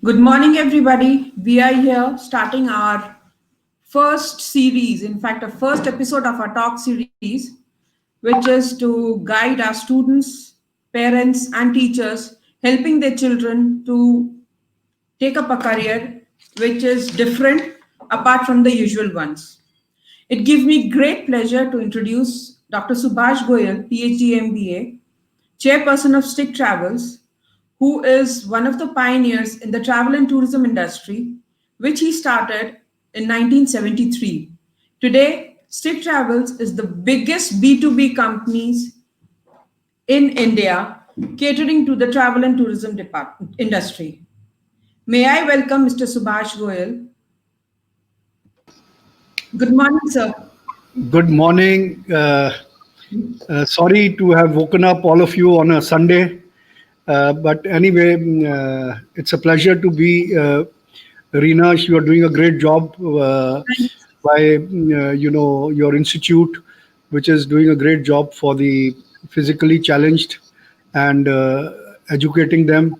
Good morning, everybody. We are here starting our first series, in fact, a first episode of our talk series, which is to guide our students, parents, and teachers, helping their children to take up a career which is different apart from the usual ones. It gives me great pleasure to introduce Dr. Subhash Goyal, PhD MBA, chairperson of Stick Travels, who is one of the pioneers in the travel and tourism industry, which he started in 1973. Today, Stick Travels is the biggest B2B companies in India catering to the travel and tourism industry. May I welcome Mr. Subhash Goyal. Good morning, sir. Good morning. Sorry to have woken up all of you on a Sunday, but anyway, it's a pleasure to be. Reena, you are doing a great job by your institute, which is doing a great job for the physically challenged and educating them.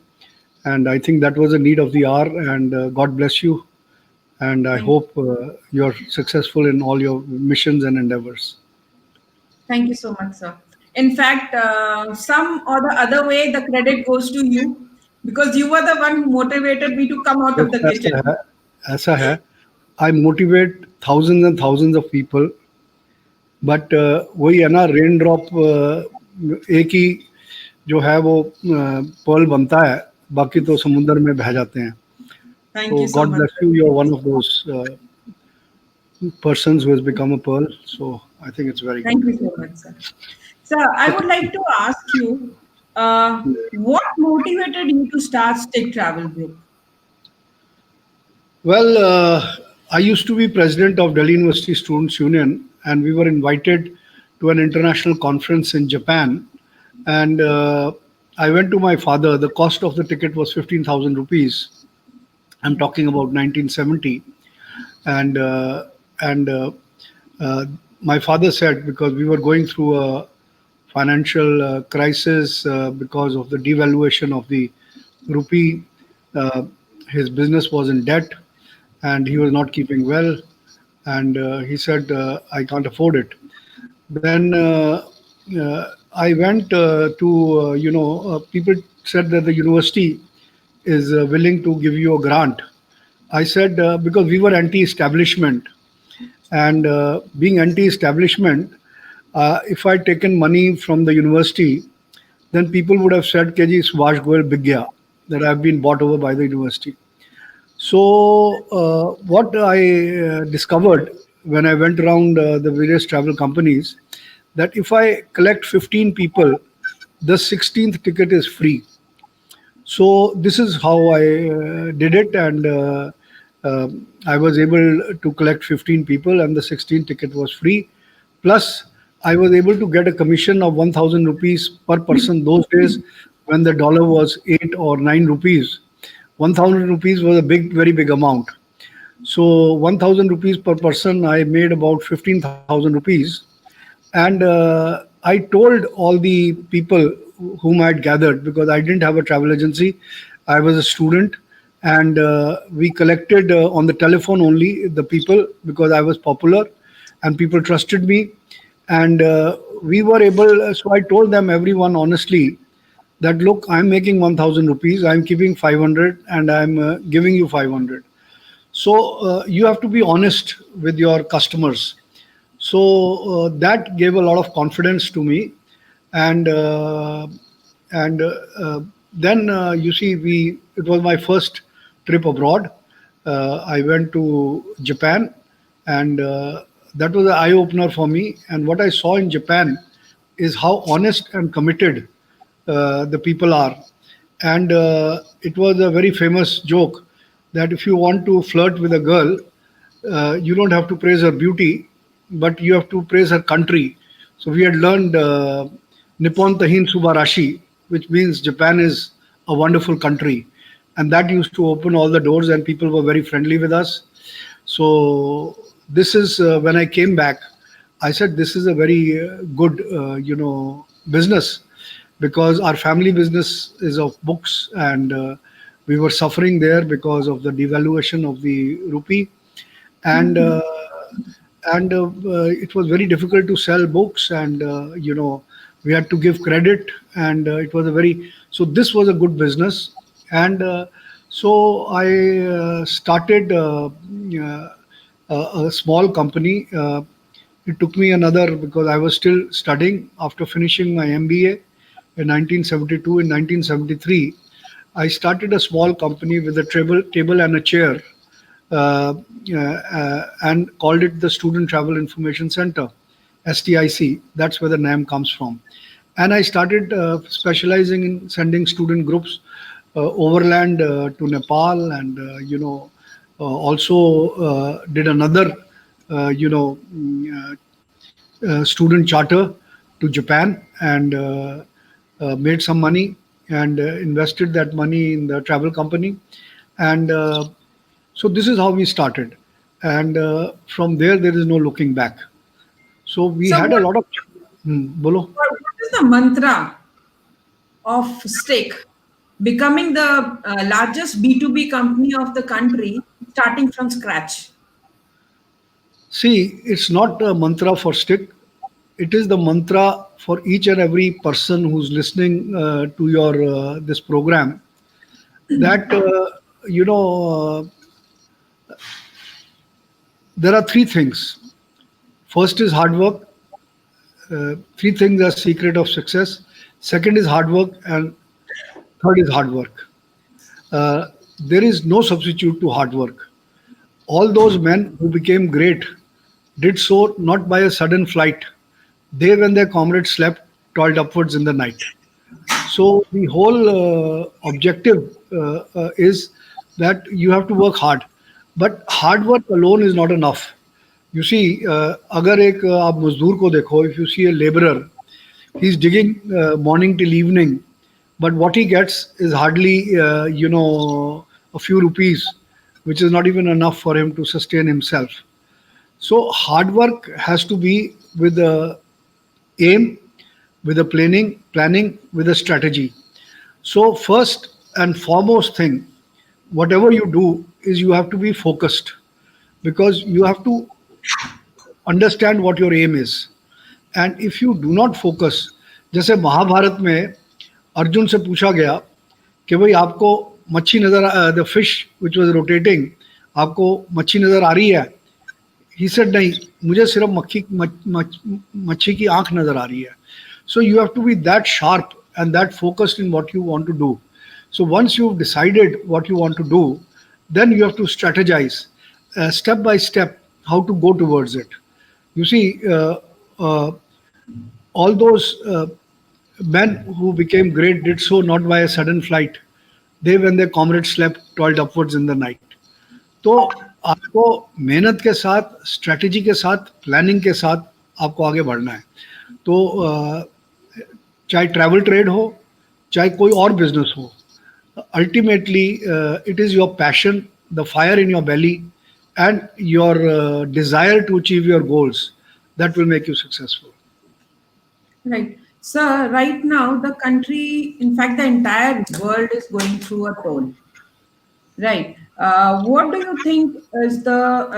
And I think that was a need of the hour. And God bless you. And I Thank, hope you're successful in all your missions and endeavors. thank you so much, sir. In fact, some or the other way, the credit goes to you because you were the one who motivated me to come out Yes, of the kitchen. ऐसा है. I motivate thousands and thousands of people, but वही है ना, rain drop एक ही जो है वो Perl बनता है, बाकी तो समुंदर में बह जाते हैं. Thank So you so God much, bless sir. you. You're one of those persons who has become a pearl. So I think it's very good. Thank you so much, sir. Sir, I would like to ask you, what motivated you to start Stick Travel Group? Well, I used to be president of Delhi University Students Union, and we were invited to an international conference in Japan. And I went to my father. The cost of the ticket was 15,000 rupees. I'm talking about 1970. And and uh, my father said, because we were going through a financial crisis because of the devaluation of the rupee, uh, his business was in debt and he was not keeping well. And he said, I can't afford it. Then I went people said that the university is willing to give you a grant. I said, because we were anti establishment, and being anti establishment, if I'd taken money from the university, then people would have said, Keji Subhash Goyal Bigya, that I've been bought over by the university. So, what I discovered when I went around the various travel companies, that if I collect 15 people, the 16th ticket is free. So this is how I did it, and I was able to collect 15 people, and the 16th ticket was free. Plus, I was able to get a commission of 1,000 rupees per person those days when the dollar was 8 or 9 rupees. 1,000 rupees was a big, very big amount. So 1,000 rupees per person, I made about 15,000 rupees. And I told all the people whom I had gathered, because I didn't have a travel agency, I was a student, and we collected on the telephone only the people, because I was popular and people trusted me. And we were able, so I told them, everyone honestly, that look, I'm making 1,000 rupees, I'm keeping 500, and I'm giving you 500. So you have to be honest with your customers. So that gave a lot of confidence to me. And then you see, we it was my first trip abroad. I went to Japan, and that was an eye opener for me. And what I saw in Japan is how honest and committed the people are. And it was a very famous joke that if you want to flirt with a girl, you don't have to praise her beauty, but you have to praise her country. So we had learned Nippon Tahin Subarashi, which means Japan is a wonderful country. And that used to open all the doors, and people were very friendly with us. So this is when I came back, I said this is a very good, business, because our family business is of books, and We were suffering there because of the devaluation of the rupee, and it was very difficult to sell books, and we had to give credit, and it was a very so this was a good business, and so I started a small company. It took me another because I was still studying after finishing my MBA in 1972. In 1973, I started a small company with a table and a chair, and called it the Student Travel Information Center, STIC. That's where the name comes from. And I started specializing in sending student groups overland to Nepal, and also did another student charter to Japan, and made some money, and invested that money in the travel company, and so this is how we started, and from there is no looking back. So we So had a lot of. Bolo. what is the mantra of Stick becoming the largest B2B company of the country, starting from scratch? See, it's not a mantra for Stick. It is the mantra for each and every person who's listening to your this program. That you know, there are three things. First is hard work. Three things are secret of success. Second is hard work, and third is hard work. There is no substitute to hard work. All those men who became great did so not by a sudden flight. They, when their comrades slept, toiled upwards in the night. So the whole objective is that you have to work hard, but hard work alone is not enough. You see, अगर एक आप मजदूर को देखो, if you see a laborer, he's digging morning till evening, but what he gets is hardly a few rupees, which is not even enough for him to sustain himself. So hard work has to be with a aim, with a planning, with a strategy. So first and foremost thing, whatever you do is you have to be focused, because you have to understand what your aim is. And if you do not focus, जैसे महाभारत में अर्जुन से पूछा गया कि भाई आपको मच्छी नजर the fish which was rotating, आपको मच्छी नजर आ रही है? ही सेड नहीं, मुझे सिर्फ मच्छी की आंख नजर आ रही है. So you have to be that sharp and that focused in what you want to do. So once you've decided what you want to do, then you have to strategize step by step how to go towards it. You see, all those men who became great did so not by a sudden flight. They, when their comrades slept, toiled upwards in the night. तो आपको मेहनत के साथ, strategy के साथ, planning के साथ आपको आगे बढ़ना है. तो चाहे ट्रैवल ट्रेड हो, चाहे कोई और बिजनेस हो, ultimately it is your passion, the fire in your belly, and your desire to achieve your goals that will make you successful. Right. So right now the country, in fact the entire world is going through a toll. Right. What do you think is the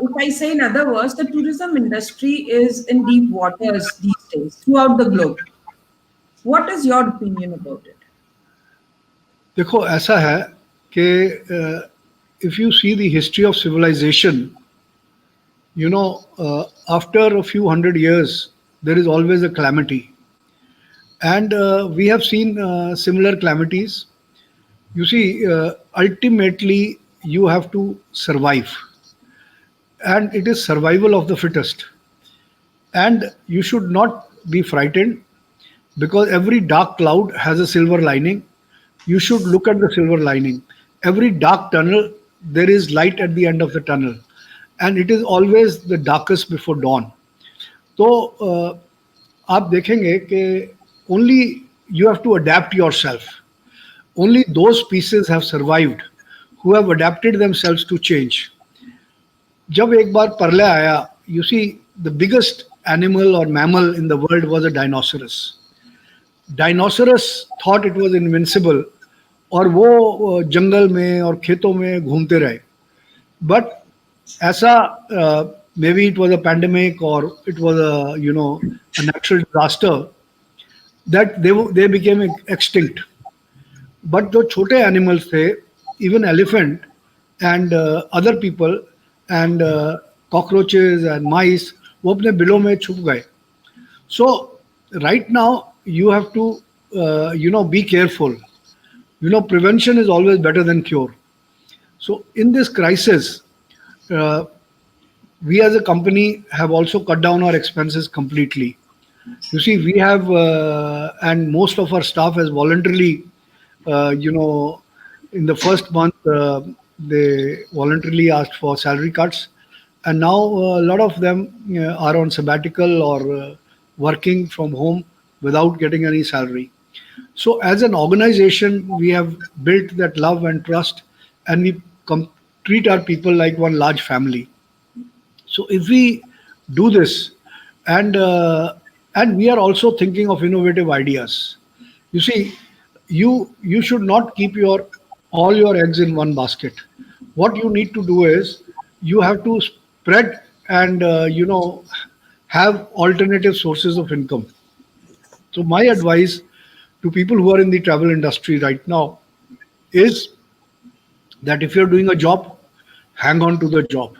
if I say in other words, the tourism industry is in deep waters these days throughout the globe. What is your opinion about it? देखो ऐसा है कि if you see the history of civilization, after a few hundred years, there is always a calamity. And we have seen similar calamities. You see, ultimately, you have to survive. And it is survival of the fittest. And you should not be frightened, because every dark cloud has a silver lining. You should look at the silver lining. Every dark tunnel, there is light at the end of the tunnel, and it is always the darkest before dawn. तो आप देखेंगे कि only you have to adapt yourself. Only those pieces have survived who have adapted themselves to change. जब एक बार प्रलय आया, you see, the biggest animal or mammal in the world was a Dinosaurus. Dinosaurus thought it was invincible और वो जंगल में और खेतों में घूमते रहे. But ऐसा maybe it was a pandemic or it was a natural disaster that they became extinct. But जो छोटे एनिमल्स थे, even elephant and other people and cockroaches and mice, वो अपने बिलों में छुप गए. So right now you have to be careful. Prevention is always better than cure. So in this crisis, uh, we as a company have also cut down our expenses completely. You see, we have, and most of our staff has voluntarily, in the first month, they voluntarily asked for salary cuts. And now a lot of them are on sabbatical or working from home without getting any salary. So, as an organization, we have built that love and trust, and we treat our people like one large family. So if we do this, and we are also thinking of innovative ideas. You see, you should not keep all your eggs in one basket. What you need to do is you have to spread and have alternative sources of income. So my advice to people who are in the travel industry right now is that if you're doing a job, hang on to the job.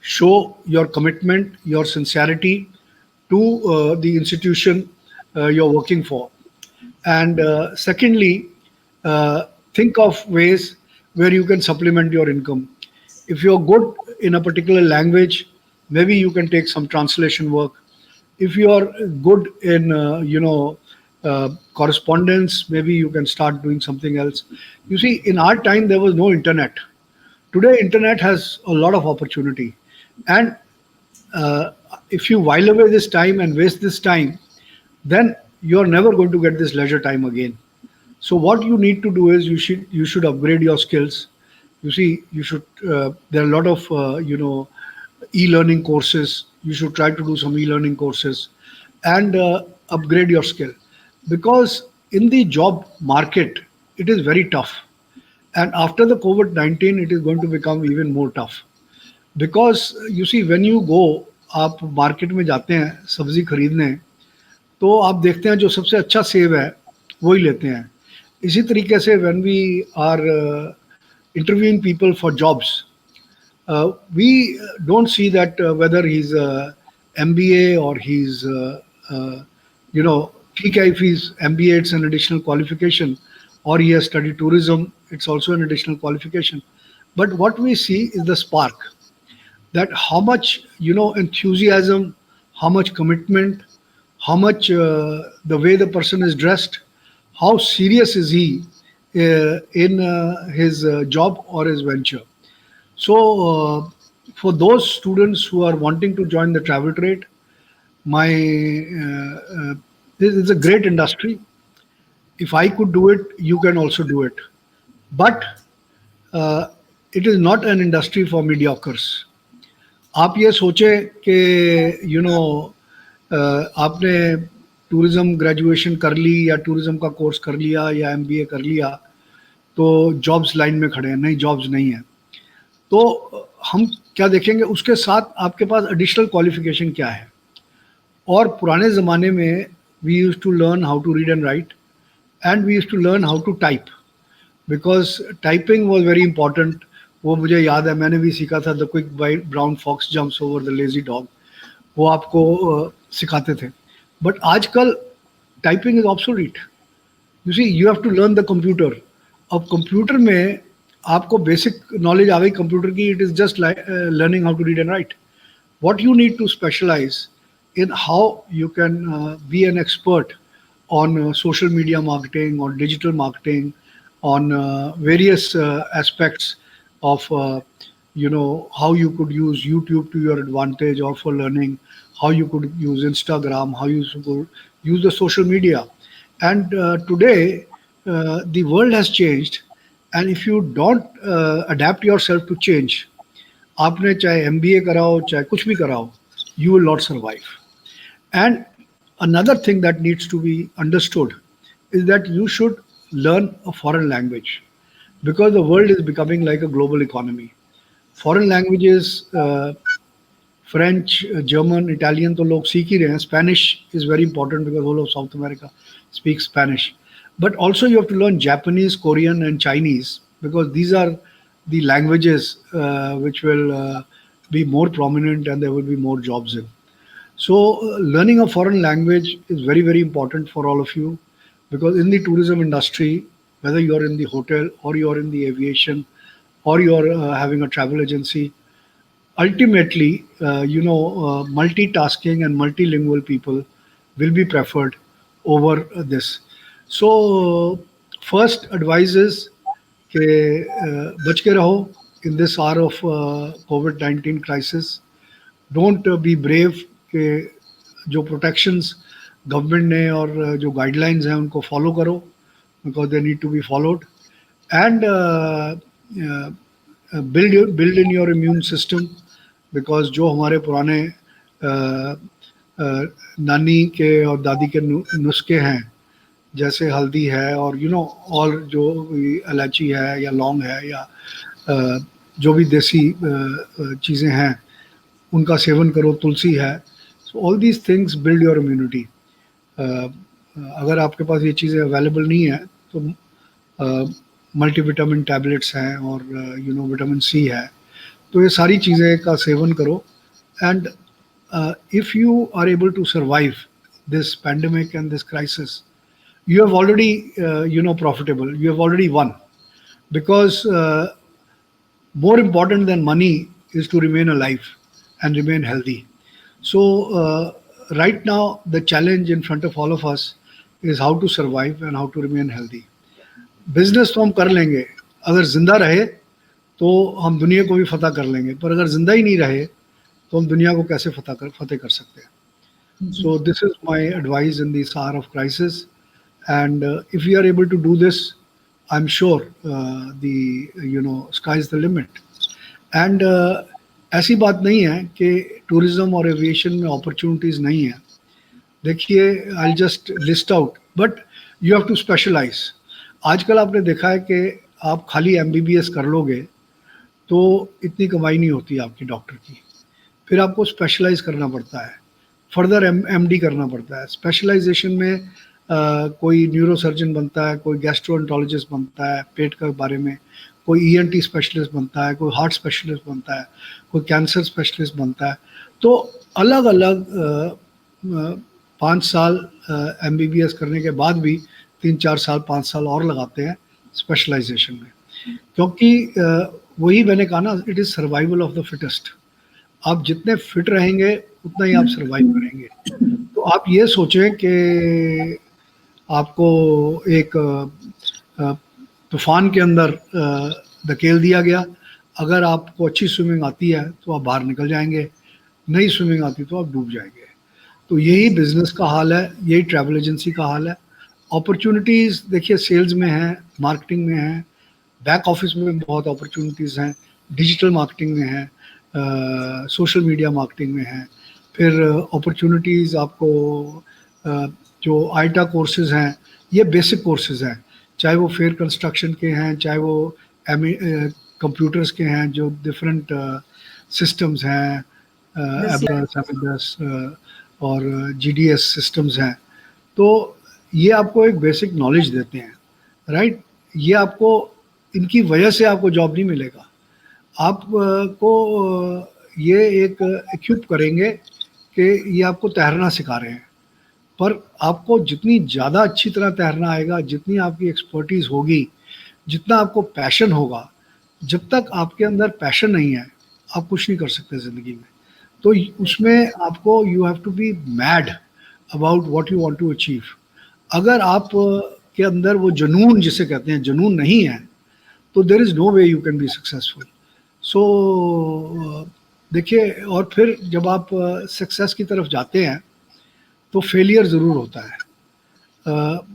Show your commitment, your sincerity to the institution you're working for. And secondly, think of ways where you can supplement your income. If you're good in a particular language, maybe you can take some translation work. If you are good in correspondence, maybe you can start doing something else. You see, in our time there was no internet. Today internet has a lot of opportunity, and uh, if you while away this time and waste this time, then you're never going to get this leisure time again. So what you need to do is you should upgrade your skills. You see, you should there are a lot of e-learning courses. You should try to do some e-learning courses and upgrade your skill, because in the job market it is very tough, and after the COVID-19 it is going to become even more tough. Because you see, when you go, आप market में जाते हैं सब्जी खरीदने, तो आप देखते हैं जो सबसे अच्छा सेब है वही लेते हैं. इसी तरीके से when we are interviewing people for jobs, we don't see that whether he's a MBA or he's ठीक है, if he's MBA it's an additional qualification, or he has studied tourism, it's also an additional qualification. But what we see is the spark, that how much enthusiasm, how much commitment, how much the way the person is dressed, how serious is he in his job or his venture. So for those students who are wanting to join the travel trade, my this is a great industry. If I could do it, you can also do it. But it is not an industry for mediocres. आप ये सोचे कि आपने tourism graduation कर ली या tourism का course कर लिया या एमबीए कर लिया तो जॉब्स लाइन में खड़े हैं. नहीं, जॉब्स नहीं है. तो हम क्या देखेंगे, उसके साथ आपके पास एडिशनल क्वालिफिकेशन क्या है. और पुराने ज़माने में we use to learn how to read and write, and we use to learn how to type, because typing was very important. वो मुझे याद है, मैंने भी सीखा था, the quick brown fox jumps over the lazy dog, वो आपको सिखाते थे. बट आजकल typing is obsolete. You see, you have to learn the computer. अब कंप्यूटर में आपको बेसिक नॉलेज आ गई कंप्यूटर की. It is just learning how to read and write. What you need to specialise in how you can be an expert on social media marketing, on digital marketing, on various aspects of how you could use YouTube to your advantage or for learning, how you could use Instagram, how you could use the social media. And today the world has changed, and if you don't adapt yourself to change, आपने चाहे MBA कराओ चाहे कुछ भी कराओ, you will not survive. And another thing that needs to be understood is that you should learn a foreign language because the world is becoming like a global economy. Foreign languages, French, German, Italian तो लोग सीख ही रहे हैं. Spanish is very important because all of south America speak Spanish. But also you have to learn Japanese, Korean, and Chinese because these are the languages which will be more prominent and there will be more jobs in. So learning a foreign language is very, very important for all of you because in the tourism industry, whether you're in the hotel or you're in the aviation or you're having a travel agency, ultimately, multitasking and multilingual people will be preferred over this. So, first advice is कि बच के रहो in this hour of COVID-19 crisis. Don't be brave कि जो protections government ने और जो guidelines हैं उनको फॉलो करो because they need to be followed. And build in your immune system because जो हमारे पुराने नानी के और दादी के नुस्खे हैं जैसे हल्दी है और और जो इलायची है या लौंग है या जो भी देसी चीज़ें हैं उनका सेवन करो, तुलसी है. So all these things build your immunity. अगर आपके पास ये चीज़ें अवेलेबल नहीं है तो मल्टीविटामिन टैबलेट्स हैं और विटामिन सी है, तो ये सारी चीज़ें का सेवन करो. And if you are able to survive this pandemic and this crisis, you have already profitable, you have already won because more important than money is to remain alive and remain healthy. So right now the challenge in front of all of us is how to survive and how to remain healthy. Business तो हम कर लेंगे, अगर जिंदा रहे तो हम दुनिया को भी फतह कर लेंगे, पर अगर जिंदा ही नहीं रहे तो हम दुनिया को कैसे फतेह कर सकते हैं. So this is my advice in this hour of crisis. And if we are able to do this, I'm sure the sky is the limit. And ऐसी बात नहीं है कि टूरिज्म और एविएशन में अपॉर्चुनिटीज़ नहीं है. देखिए, I'll just list out, but you have to specialize. आजकल आपने देखा है कि आप खाली MBBS कर लोगे तो इतनी कमाई नहीं होती आपकी डॉक्टर की. फिर आपको स्पेशलाइज करना पड़ता है, फर्दर MD करना पड़ता है. स्पेशलाइजेशन में कोई न्यूरोसर्जन बनता है, कोई गैस्ट्रोएंटरोलॉजिस्ट बनता है पेट के बारे में, कोई ENT स्पेशलिस्ट बनता है, कोई हार्ट स्पेशलिस्ट बनता है, कोई कैंसर स्पेशलिस्ट बनता है. तो अलग अलग 5 साल MBBS करने के बाद भी 3-4 साल 5 साल और लगाते हैं स्पेशलाइजेशन में, क्योंकि वही मैंने कहा ना, it is survival of the fittest. आप जितने फिट रहेंगे उतना ही आप सर्वाइव करेंगे. तो आप ये सोचें कि आपको एक तूफान के अंदर धकेल दिया गया. अगर आपको अच्छी स्विमिंग आती है तो आप बाहर निकल जाएंगे, नहीं स्विमिंग आती तो आप डूब जाएंगे. तो यही बिजनेस का हाल है, यही ट्रैवल एजेंसी का हाल है. अपॉर्चुनिटीज़ देखिए सेल्स में है, मार्केटिंग में है, बैक ऑफिस में बहुत अपॉर्चुनिटीज़ हैं, डिजिटल मार्केटिंग में है, सोशल मीडिया मार्केटिंग में है. फिर अपॉर्चुनिटीज़ आपको जो आईटा कोर्सेज़ हैं, ये बेसिक कोर्सेज़ हैं, चाहे वो फेयर कंस्ट्रक्शन के हैं, चाहे वो कंप्यूटर्स के हैं, जो डिफरेंट सिस्टम्स हैं, एबरस और GDS सिस्टम्स हैं. तो ये आपको एक बेसिक नॉलेज देते हैं, राइट. ये आपको, इनकी वजह से आपको जॉब नहीं मिलेगा. आपको ये एक इक्विप करेंगे कि ये आपको तैरना सिखा रहे हैं, पर आपको जितनी ज़्यादा अच्छी तरह तैरना आएगा, जितनी आपकी एक्सपर्टीज़ होगी, जितना आपको पैशन होगा, जब तक आपके अंदर पैशन नहीं है आप कुछ नहीं कर सकते ज़िंदगी में. तो उसमें आपको you have to be mad about what you want to achieve. अगर आप के अंदर वो जुनून जिसे कहते हैं, जुनून नहीं है, तो there is no way you can be successful. So देखिए, और फिर जब आप सक्सेस की तरफ जाते हैं तो फेलियर ज़रूर होता है,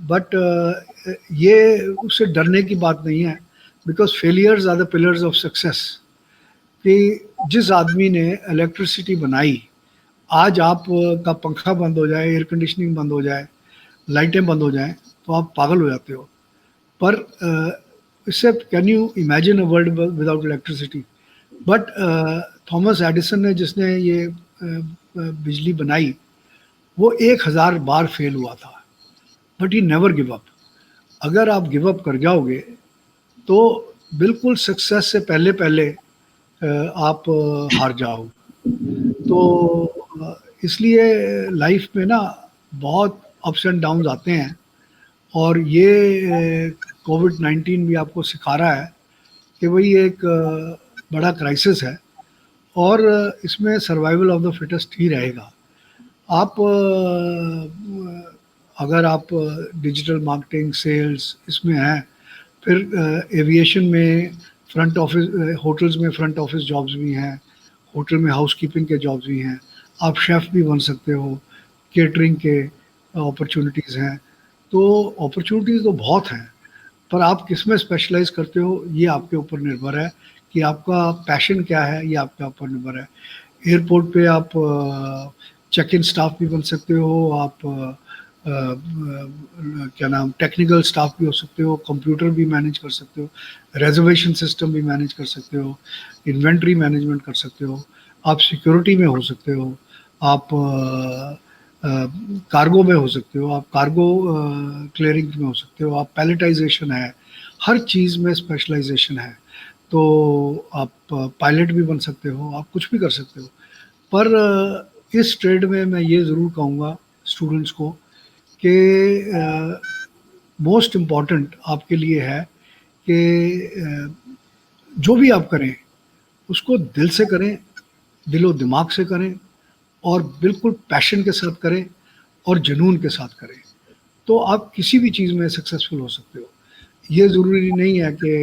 बट ये उससे डरने की बात नहीं है, because failures are the pillars of success. कि जिस आदमी ने इलेक्ट्रिसिटी बनाई, आज आप का पंखा बंद हो जाए, एयर कंडीशनिंग बंद हो जाए, लाइटें बंद हो जाएं, तो आप पागल हो जाते हो. पर इससे can you imagine a world without electricity? But Thomas Edison ने, जिसने ये बिजली बनाई, वो 1000 बार फेल हुआ था, but he never give up. अगर आप गिव अप कर जाओगे तो बिल्कुल सक्सेस से पहले पहले आप हार जाओ। तो इसलिए लाइफ में ना बहुत अप्स एंड डाउन्स आते हैं, और ये कोविड-19 भी आपको सिखा रहा है कि भाई एक बड़ा क्राइसिस है, और इसमें सर्वाइवल ऑफ द फिटेस्ट ही रहेगा। आप अगर आप डिजिटल मार्केटिंग, सेल्स इसमें हैं, फिर एविएशन में फ्रंट ऑफिस, होटल्स में फ्रंट ऑफिस जॉब्स भी हैं, होटल में हाउसकीपिंग के जॉब्स भी हैं, आप शेफ़ भी बन सकते हो, केटरिंग के अपॉर्चुनिटीज़ हैं। तो अपॉर्चुनिटीज़ तो बहुत हैं, पर आप किस में स्पेशलाइज़ करते हो ये आपके ऊपर निर्भर है, कि आपका पैशन क्या है, ये आपके ऊपर निर्भर है। एयरपोर्ट पे आप चेक इन स्टाफ भी बन सकते हो, आप क्या नाम, टेक्निकल स्टाफ भी हो सकते हो, कंप्यूटर भी मैनेज कर सकते हो, रिजर्वेशन सिस्टम भी मैनेज कर सकते हो, इन्वेंट्री मैनेजमेंट कर सकते हो, आप सिक्योरिटी में हो सकते हो, आप कार्गो में हो सकते हो, आप कार्गो क्लियरिंग में हो सकते हो, आप पैलेटाइजेशन है, हर चीज़ में स्पेशलाइजेशन है। तो आप पायलट भी बन सकते हो, आप कुछ भी कर सकते हो। पर इस ट्रेड में मैं ये ज़रूर कहूँगा स्टूडेंट्स को कि मोस्ट इम्पॉर्टेंट आपके लिए है कि जो भी आप करें उसको दिल से करें, दिलो दिमाग से करें, और बिल्कुल पैशन के साथ करें और जुनून के साथ करें, तो आप किसी भी चीज़ में सक्सेसफुल हो सकते हो। ये ज़रूरी नहीं है कि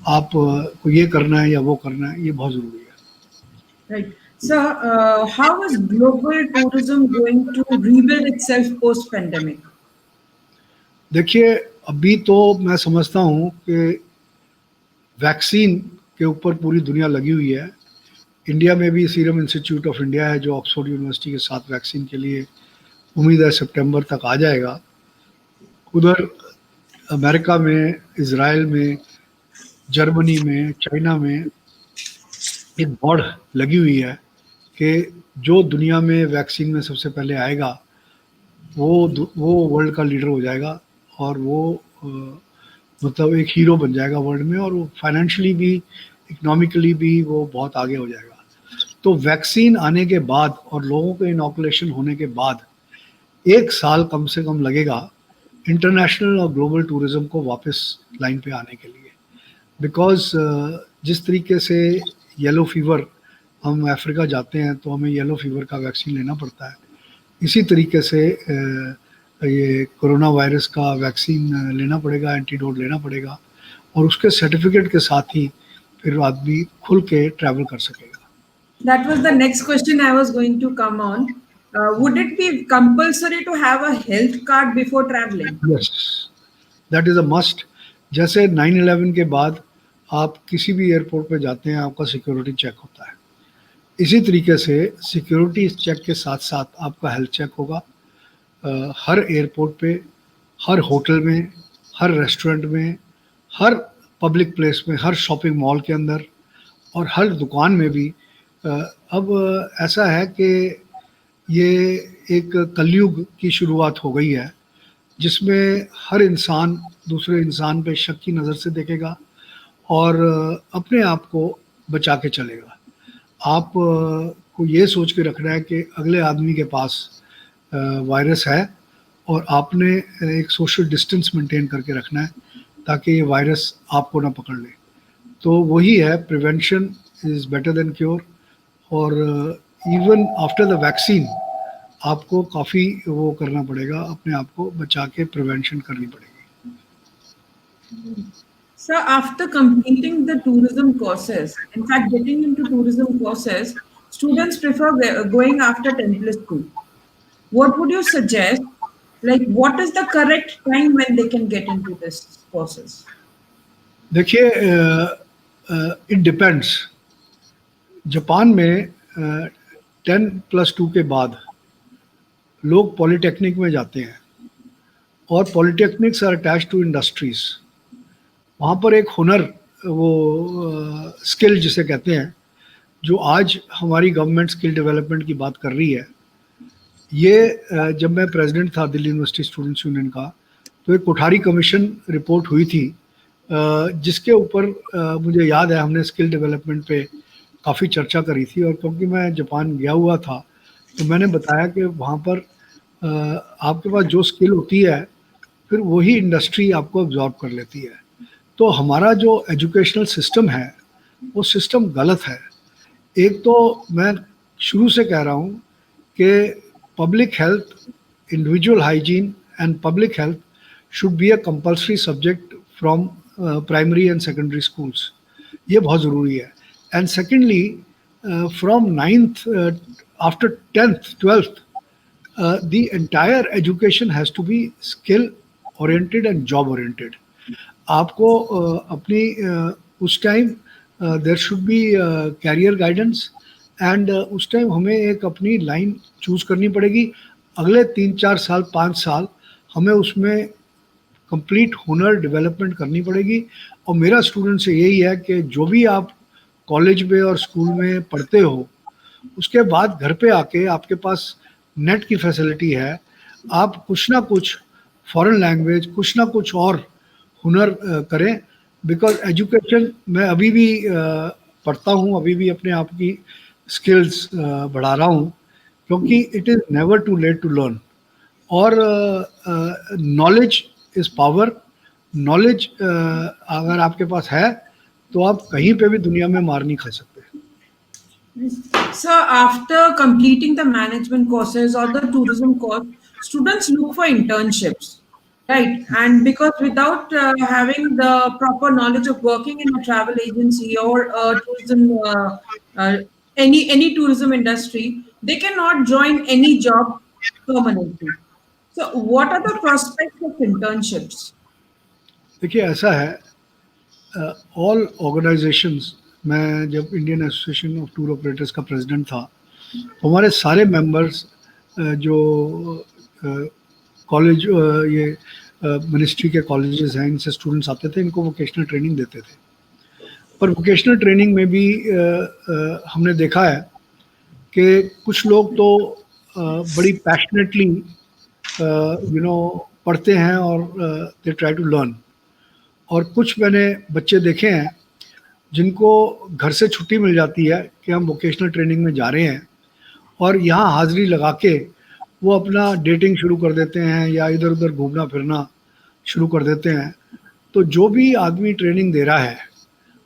आपको ये करना है या वो करना है, ये बहुत ज़रूरी है। Right. So, how is global tourism going to rebuild itself post-pandemic? देखिए, अभी तो मैं समझता हूँ कि वैक्सीन के ऊपर पूरी दुनिया लगी हुई है। इंडिया में भी सीरम इंस्टीट्यूट ऑफ इंडिया है, जो ऑक्सफोर्ड यूनिवर्सिटी के साथ वैक्सीन के लिए उम्मीद है सितंबर तक आ जाएगा। उधर अमेरिका में, इज़राइल में, जर्मनी में, चाइना में एक दौड़ लगी हुई है कि जो दुनिया में वैक्सीन में सबसे पहले आएगा, वो वर्ल्ड का लीडर हो जाएगा, और वो मतलब एक हीरो बन जाएगा वर्ल्ड में, और वो फाइनेंशियली भी, इकोनॉमिकली भी वो बहुत आगे हो जाएगा। तो वैक्सीन आने के बाद और लोगों के इनॉकुलेशन होने के बाद 1 साल कम से कम लगेगा इंटरनेशनल और ग्लोबल टूरिज्म को वापस लाइन पे आने के लिए। बिकॉज़ जिस तरीके से येलो फीवर, हम अफ्रीका जाते हैं तो हमें येलो फीवर का वैक्सीन लेना पड़ता है, इसी तरीके से ये कोरोना वायरस का वैक्सीन लेना पड़ेगा, एंटीडोट लेना पड़ेगा, और उसके सर्टिफिकेट के साथ ही फिर आदमी खुल के ट्रैवल कर सकेगा। That was the next question I was going to come on. Would it be compulsory to have a health card before traveling? Yes, that is a must. जैसे 9/11 के बाद आप किसी भी एयरपोर्ट पे जाते हैं, आपका सिक्योरिटी चेक होता है, इसी तरीके से सिक्योरिटी चेक के साथ साथ आपका हेल्थ चेक होगा। हर एयरपोर्ट पे, हर होटल में, हर रेस्टोरेंट में, हर पब्लिक प्लेस में, हर शॉपिंग मॉल के अंदर, और हर दुकान में भी। अब ऐसा है कि ये एक कलयुग की शुरुआत हो गई है, जिसमें हर इंसान दूसरे इंसान पे शक की नज़र से देखेगा, और अपने आप को बचा के चलेगा। आप को ये सोच के रखना है कि अगले आदमी के पास वायरस है, और आपने एक सोशल डिस्टेंस मेंटेन करके रखना है, ताकि ये वायरस आपको ना पकड़ ले। तो वही है, prevention is better than cure. और इवन आफ्टर द वैक्सीन आपको काफ़ी वो करना पड़ेगा, अपने आप को बचा के प्रिवेंशन करनी पड़ेगी। So, after completing the tourism courses, in fact, getting into tourism courses, students prefer going after 10 plus 2. What would you suggest? Like, what is the correct time when they can get into this courses? देखिए, it depends. Japan में 10+2 के बाद लोग polytechnic में जाते हैं, और polytechnics are attach to industries. वहाँ पर एक हुनर, वो स्किल जिसे कहते हैं, जो आज हमारी गवर्नमेंट स्किल डेवलपमेंट की बात कर रही है, ये जब मैं प्रेसिडेंट था दिल्ली यूनिवर्सिटी स्टूडेंट्स यूनियन का, तो एक कोठारी कमीशन रिपोर्ट हुई थी, जिसके ऊपर मुझे याद है हमने स्किल डेवलपमेंट पे काफ़ी चर्चा करी थी। और क्योंकि मैं जापान गया हुआ था, तो मैंने बताया कि वहाँ पर आपके पास जो स्किल होती है, फिर वही इंडस्ट्री आपको एब्जॉर्ब कर लेती है। तो हमारा जो एजुकेशनल सिस्टम है, वो सिस्टम गलत है। एक तो मैं शुरू से कह रहा हूँ कि public health, individual hygiene and public health should be a compulsory subject from primary and secondary schools. ये बहुत ज़रूरी है। And secondly, from ninth, after 10th 12th, the entire education has to be skill oriented and job oriented. आपको अपनी उस time there should be career guidance, and उस time हमें एक अपनी लाइन चूज करनी पड़ेगी। अगले 3-4 साल 5 साल हमें उसमें कंप्लीट हुनर डेवलपमेंट करनी पड़ेगी। और मेरा स्टूडेंट से यही है कि जो भी आप कॉलेज में और स्कूल में पढ़ते हो, उसके बाद घर पे आके आपके पास नेट की फैसिलिटी है, आप कुछ ना कुछ फॉरेन लैंग्वेज, कुछ ना कुछ और हुनर करें। बिकॉज एजुकेशन, मैं अभी भी पढ़ता हूँ, अभी भी अपने आप की स्किल्स बढ़ा रहा हूँ, क्योंकि it is never too late to learn. और नॉलेज इज़ पावर। नॉलेज अगर आपके पास है, तो आप कहीं पे भी दुनिया में मार नहीं खा सकते। So, after completing the management courses or the tourism course, students look for internships, right? And because without having the proper knowledge of working in a travel agency or a tourism, uh, any tourism industry, they cannot join any job permanently. So, what are the prospects of internships? देखिए, ऐसा है, all organisations, मैं जब Indian association of tour operators का president था, तो हमारे सारे मेंबर्स जो कॉलेज, ये मिनिस्ट्री के कॉलेजेस हैं, इनसे स्टूडेंट्स आते थे, इनको वोकेशनल ट्रेनिंग देते थे। पर वोकेशनल ट्रेनिंग में भी हमने देखा है कि कुछ लोग तो बड़ी पैशनेटली पढ़ते हैं और दे ट्राई टू लर्न, और कुछ मैंने बच्चे देखे हैं जिनको घर से छुट्टी मिल जाती है कि हम वोकेशनल ट्रेनिंग में जा रहे हैं, और यहाँ हाज़िरी लगा के वो अपना डेटिंग शुरू कर देते हैं या इधर उधर घूमना फिरना शुरू कर देते हैं। तो जो भी आदमी ट्रेनिंग दे रहा है,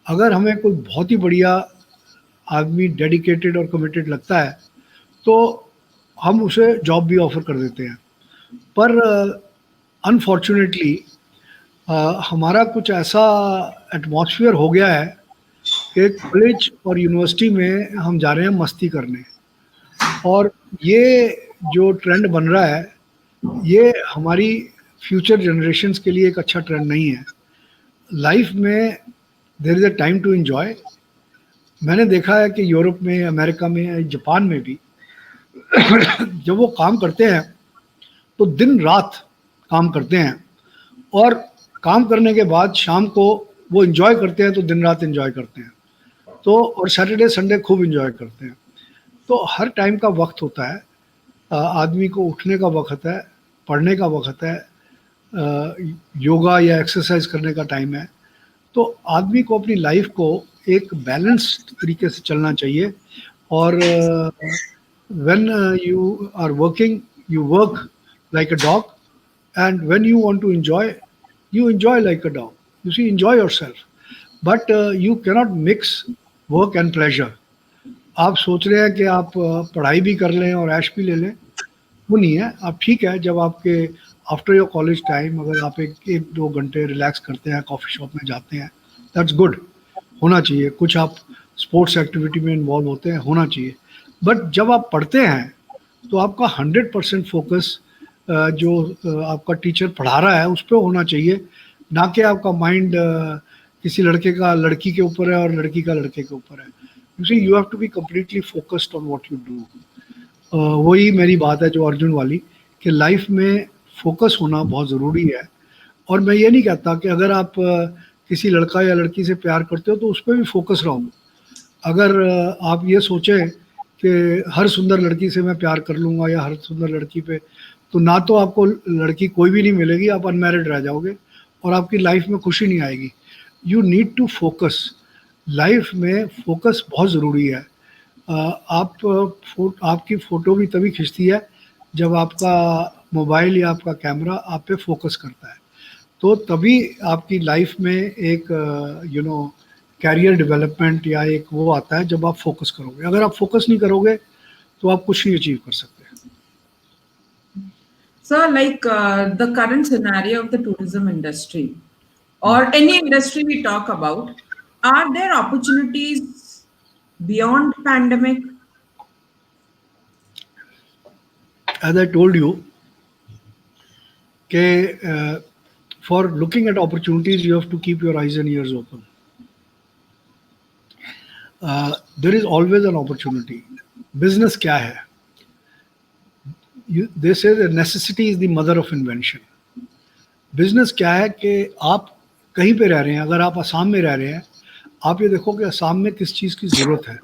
अगर हमें कोई बहुत ही बढ़िया आदमी डेडिकेटेड और कमिटेड लगता है, तो हम उसे जॉब भी ऑफ़र कर देते हैं। पर अनफॉर्चुनेटली हमारा कुछ ऐसा एटमॉस्फेयर हो गया है कि कॉलेज और यूनिवर्सिटी में हम जा रहे हैं मस्ती करने, और ये जो ट्रेंड बन रहा है, ये हमारी फ्यूचर जनरेशन्स के लिए एक अच्छा ट्रेंड नहीं है। लाइफ में there is a time to enjoy. मैंने देखा है कि यूरोप में, अमेरिका में, जापान में भी जब वो काम करते हैं तो दिन रात काम करते हैं, और काम करने के बाद शाम को वो एंजॉय करते हैं, तो दिन रात एंजॉय करते हैं, तो और सैटरडे संडे खूब एंजॉय करते हैं। तो हर टाइम का वक्त होता है, आदमी को उठने का वक्त है, पढ़ने का वक्त है, योगा या एक्सरसाइज करने का टाइम है। तो आदमी को अपनी लाइफ को एक बैलेंस्ड तरीके से चलना चाहिए। और when you are working, you work like a dog, and when you want to enjoy, you enjoy like a dog. You see, enjoy yourself, but you cannot mix work and pleasure. आप सोच रहे हैं कि आप पढ़ाई भी कर लें और ऐश भी ले लें, वो नहीं है। आप ठीक है, जब आपके आफ्टर योर कॉलेज टाइम अगर आप एक 2 घंटे रिलैक्स करते हैं, कॉफ़ी शॉप में जाते हैं, दैट्स गुड, होना चाहिए। कुछ आप स्पोर्ट्स एक्टिविटी में इन्वॉल्व होते हैं, होना चाहिए। बट जब आप पढ़ते हैं, तो आपका 100% फोकस जो आपका टीचर पढ़ा रहा है उस पर होना चाहिए, ना कि आपका माइंड किसी लड़के का लड़की के ऊपर है और लड़की का लड़के के ऊपर है। You see, you have to be completely focused on what you do. वही मेरी बात है जो अर्जुन वाली, कि लाइफ में फोकस होना बहुत ज़रूरी है। और मैं ये नहीं कहता कि अगर आप किसी लड़का या लड़की से प्यार करते हो तो उस पर भी फोकस रहो। अगर आप ये सोचें कि हर सुंदर लड़की से मैं प्यार कर लूँगा या हर सुंदर लड़की पे, तो ना तो आपको लड़की कोई भी नहीं मिलेगी, आप अनमैरिड रह जाओगे और आपकी लाइफ में खुशी नहीं आएगी। You need to focus. Life में फोकस बहुत ज़रूरी है। आपकी फ़ोटो भी तभी खिंचती है जब आपका मोबाइल या आपका कैमरा आप पे फोकस करता है, तो तभी आपकी लाइफ में एक कैरियर डेवलपमेंट या एक वो आता है जब आप फोकस करोगे। अगर आप फोकस नहीं करोगे तो आप कुछ नहीं अचीव कर सकते। Sir, like the current scenario of the tourism industry or any industry we talk about, are there opportunities beyond pandemic? As I told you, for looking at opportunities, you have to keep your eyes and ears open. There is always an opportunity. Business क्या है? They say that necessity is the mother of invention. Business क्या है कि आप कहीं पे रह रहे हैं, अगर आप असम में रह रहे हैं, आप ये देखो कि असम में किस चीज़ की ज़रूरत है।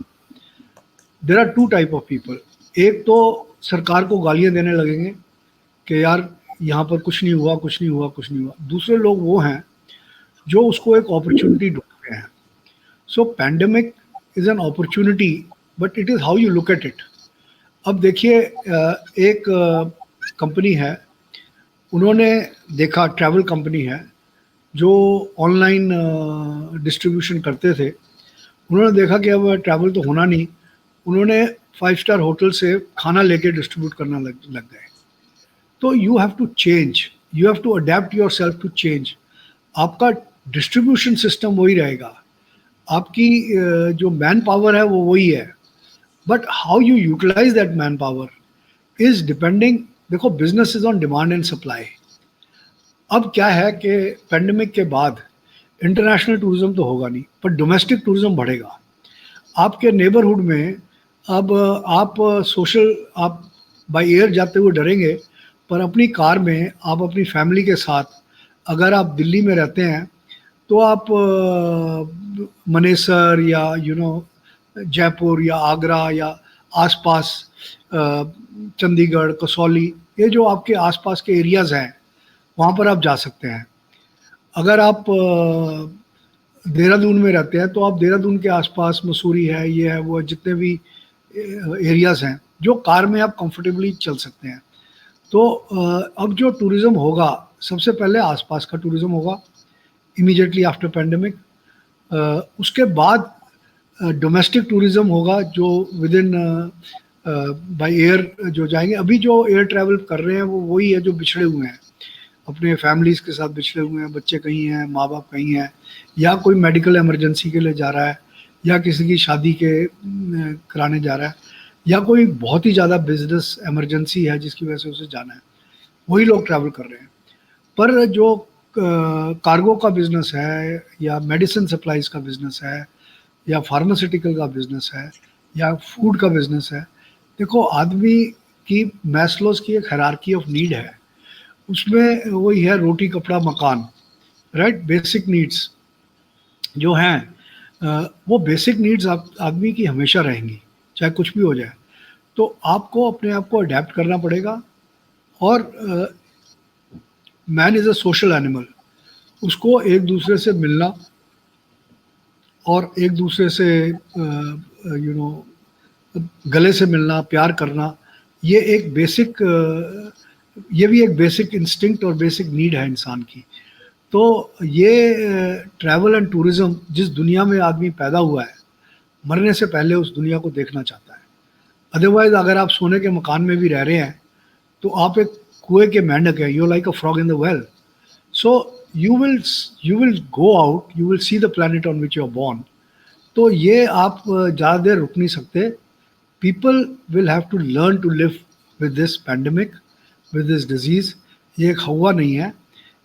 There are two type of people. एक तो सरकार को गालियाँ देने लगेंगे कि यार यहाँ पर कुछ नहीं हुआ, कुछ नहीं हुआ, कुछ नहीं हुआ। दूसरे लोग वो हैं जो उसको एक अपॉर्चुनिटी ढूंढ रहे हैं। So pandemic is an opportunity, but it is how you look at it. अब देखिए, एक कंपनी है, उन्होंने देखा, ट्रैवल कंपनी है जो ऑनलाइन डिस्ट्रीब्यूशन करते थे, उन्होंने देखा कि अब ट्रैवल तो होना नहीं, उन्होंने 5 स्टार होटल से खाना लेके डिस्ट्रीब्यूट करना लग गए। तो you have to change, you have to adapt yourself to change. आपका डिस्ट्रीब्यूशन सिस्टम वही रहेगा, आपकी जो मैन पावर है वो वही है, but how you utilise that man power is depending. देखो, business is on demand and supply. अब क्या है कि पेंडेमिक के बाद इंटरनेशनल टूरिज्म तो होगा नहीं, पर डोमेस्टिक टूरिज्म बढ़ेगा। आपके नेबरहुड में अब आप आप बाय एयर जाते हुए डरेंगे, पर अपनी कार में आप अपनी फैमिली के साथ, अगर आप दिल्ली में रहते हैं तो आप मनेसर या जयपुर या आगरा या आसपास चंडीगढ़, कसौली, ये जो आपके आसपास के एरियाज़ हैं वहाँ पर आप जा सकते हैं। अगर आप देहरादून में रहते हैं तो आप देहरादून के आसपास मसूरी है, ये है, वो जितने भी एरियाज़ हैं जो कार में आप कंफर्टेबली चल सकते हैं। तो अब जो टूरिज़्म होगा, सबसे पहले आसपास का टूरिज़्म होगा इमीडिएटली आफ्टर पेंडेमिक। उसके बाद डोमेस्टिक टूरिज़्म होगा जो विद इन बाय एयर जो जाएंगे। अभी जो एयर ट्रैवल कर रहे हैं वो वही है जो बिछड़े हुए हैं, अपने फैमिलीज़ के साथ बिछड़े हुए हैं, बच्चे कहीं हैं, माँ बाप कहीं हैं, या कोई मेडिकल इमरजेंसी के लिए जा रहा है, या किसी की शादी के कराने जा रहा है, या कोई बहुत ही ज़्यादा बिजनेस इमरजेंसी है जिसकी वजह से उसे जाना है, वही लोग ट्रैवल कर रहे हैं। पर जो कार्गो का बिज़नेस है, या मेडिसिन सप्लाईज़ का बिज़नेस है, या फार्मास्यूटिकल का बिज़नेस है, या फूड का बिज़नेस है, देखो, आदमी की मैस्लोस की एक हायरार्की ऑफ नीड है, उसमें वही है रोटी कपड़ा मकान, राइट। बेसिक नीड्स जो हैं वो बेसिक नीड्स आदमी की हमेशा रहेंगी, चाहे कुछ भी हो जाए। तो आपको अपने आप को अडेप्ट करना पड़ेगा। और man is a social animal, उसको एक दूसरे से मिलना और एक दूसरे से गले से मिलना, प्यार करना, ये एक बेसिक ये भी एक बेसिक इंस्टिंक्ट और बेसिक नीड है इंसान की। तो ये ट्रैवल एंड टूरिज़्म, जिस दुनिया में आदमी पैदा हुआ है, मरने से पहले उस दुनिया को देखना चाहता है। अदरवाइज अगर आप सोने के मकान में भी रह रहे हैं तो आप एक कुएं के मेंढक हैं, you like a frog in the well. So you will go out, you will see the planet on which you are born. तो ये आप ज़्यादा देर रुक नहीं सकते। People will have to learn to live with this pandemic, with this disease. ये एक हवा नहीं है,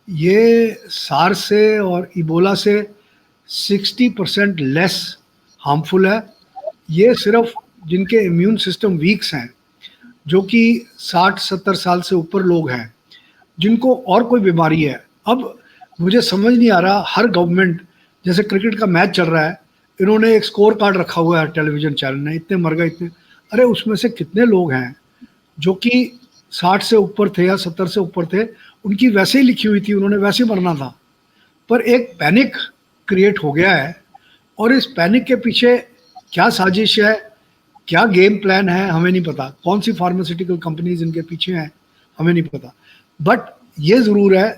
ये सार्स से और इबोला से 60% लेस हार्मफुल है। ये सिर्फ जिनके इम्यून सिस्टम वीक्स हैं, जो कि 60-70 साल से ऊपर लोग हैं, जिनको और कोई बीमारी है। अब मुझे समझ नहीं आ रहा, हर गवर्नमेंट, जैसे क्रिकेट का मैच चल रहा है, इन्होंने एक स्कोर कार्ड रखा हुआ है टेलीविजन चैनल ने, इतने मर गए इतने, अरे उसमें से कितने लोग हैं जो कि 60 से ऊपर थे या 70 से ऊपर थे, उनकी वैसे ही लिखी हुई थी, उन्होंने वैसे ही मरना था। पर एक पैनिक क्रिएट हो गया है, और इस पैनिक के पीछे क्या साजिश है, क्या गेम प्लान है, हमें नहीं पता। कौन सी फार्मास्यूटिकल कंपनीज इनके पीछे हैं, हमें नहीं पता। बट ये ज़रूर है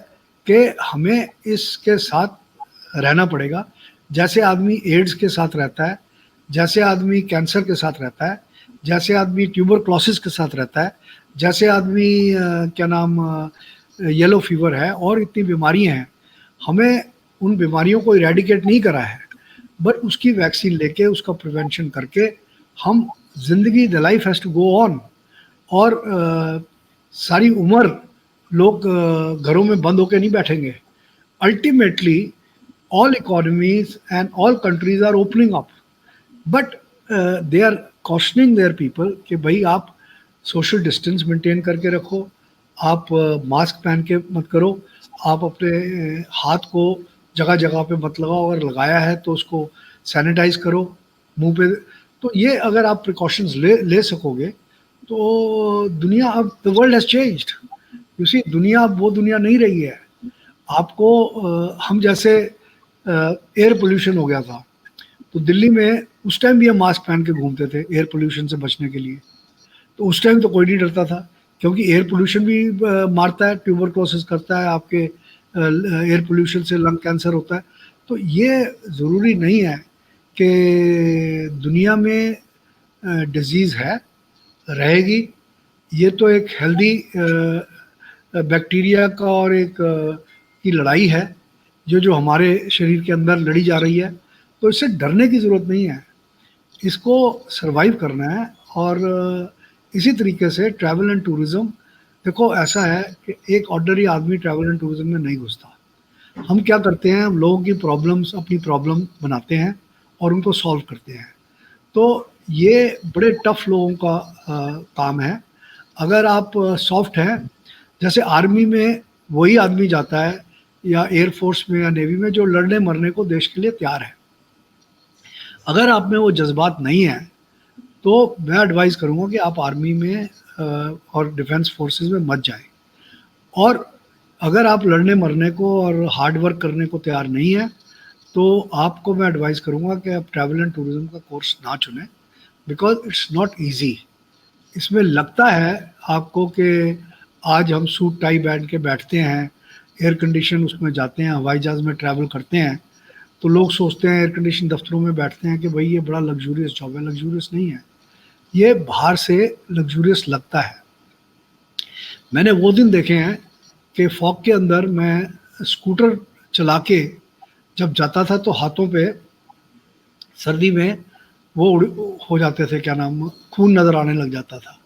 कि हमें इसके साथ रहना पड़ेगा, जैसे आदमी एड्स के साथ रहता है, जैसे आदमी कैंसर के साथ रहता है, जैसे आदमी ट्यूबरक्लोसिस के साथ रहता है, जैसे आदमी क्या नाम येलो फीवर है, और इतनी बीमारियां हैं। हमें उन बीमारियों को इरेडिकेट नहीं करा है, बट उसकी वैक्सीन लेके, उसका प्रिवेंशन करके हम जिंदगी, the life has to go on. और सारी उम्र लोग घरों में बंद होकर नहीं बैठेंगे। Ultimately all economies and all countries are opening up, but they are cautioning their people कि भाई आप सोशल डिस्टेंस मेंटेन करके रखो, आप मास्क पहन के मत करो, आप अपने हाथ को जगह जगह पे मत लगाओ, अगर लगाया है तो उसको सैनिटाइज करो मुंह पे। तो ये अगर आप प्रिकॉशंस ले सकोगे तो दुनिया, अब the world has changed. You see, दुनिया अब वो दुनिया नहीं रही है। आपको हम जैसे एयर पोल्यूशन हो गया था, तो दिल्ली में उस टाइम भी हम मास्क पहन के घूमते थे एयर पोल्यूशन से बचने के लिए। तो उस टाइम तो कोई नहीं डरता था, क्योंकि एयर पोल्यूशन भी मारता है, ट्यूबरक्लोसिस करता है, आपके एयर पोल्यूशन से लंग कैंसर होता है। तो ये ज़रूरी नहीं है कि दुनिया में डिजीज़ है, रहेगी। ये तो एक हेल्दी बैक्टीरिया का और एक की लड़ाई है, जो हमारे शरीर के अंदर लड़ी जा रही है। तो इससे डरने की ज़रूरत नहीं है, इसको सरवाइव करना है। और इसी तरीके से ट्रैवल एंड टूरिज़्म, देखो ऐसा है कि एक ऑर्डिनरी आदमी ट्रैवल एंड टूरिज़्म में नहीं घुसता। हम क्या करते हैं, हम लोगों की प्रॉब्लम्स अपनी प्रॉब्लम बनाते हैं और उनको सॉल्व करते हैं। तो ये बड़े टफ लोगों का काम है। अगर आप सॉफ्ट हैं, जैसे आर्मी में वही आदमी जाता है, या एयरफोर्स में या नेवी में, जो लड़ने मरने को देश के लिए तैयार है। अगर आप में वो जज्बात नहीं है तो मैं एडवाइस करूँगा कि आप आर्मी में और डिफेंस फोर्सेस में मत जाएं। और अगर आप लड़ने मरने को और हार्ड वर्क करने को तैयार नहीं है, तो आपको मैं एडवाइस करूँगा कि आप ट्रैवल एंड टूरिज़्म का कोर्स ना चुनें, बिकॉज इट्स नॉट ईजी। इसमें लगता है आपको कि आज हम सूट टाई पहन के बैठते हैं, एयर कंडीशन उसमें जाते हैं, हवाई जहाज़ में ट्रैवल करते हैं, तो लोग सोचते हैं एयर कंडीशन दफ्तरों में बैठते हैं कि भाई ये बड़ा लग्जूरियस जॉब है। लग्जूरियस नहीं है, ये बाहर से लग्जूरियस लगता है। मैंने वो दिन देखे हैं कि फॉग के अंदर मैं स्कूटर चला के जब जाता था, तो हाथों पे सर्दी में वो हो जाते थे, क्या नाम, खून नज़र आने लग जाता था।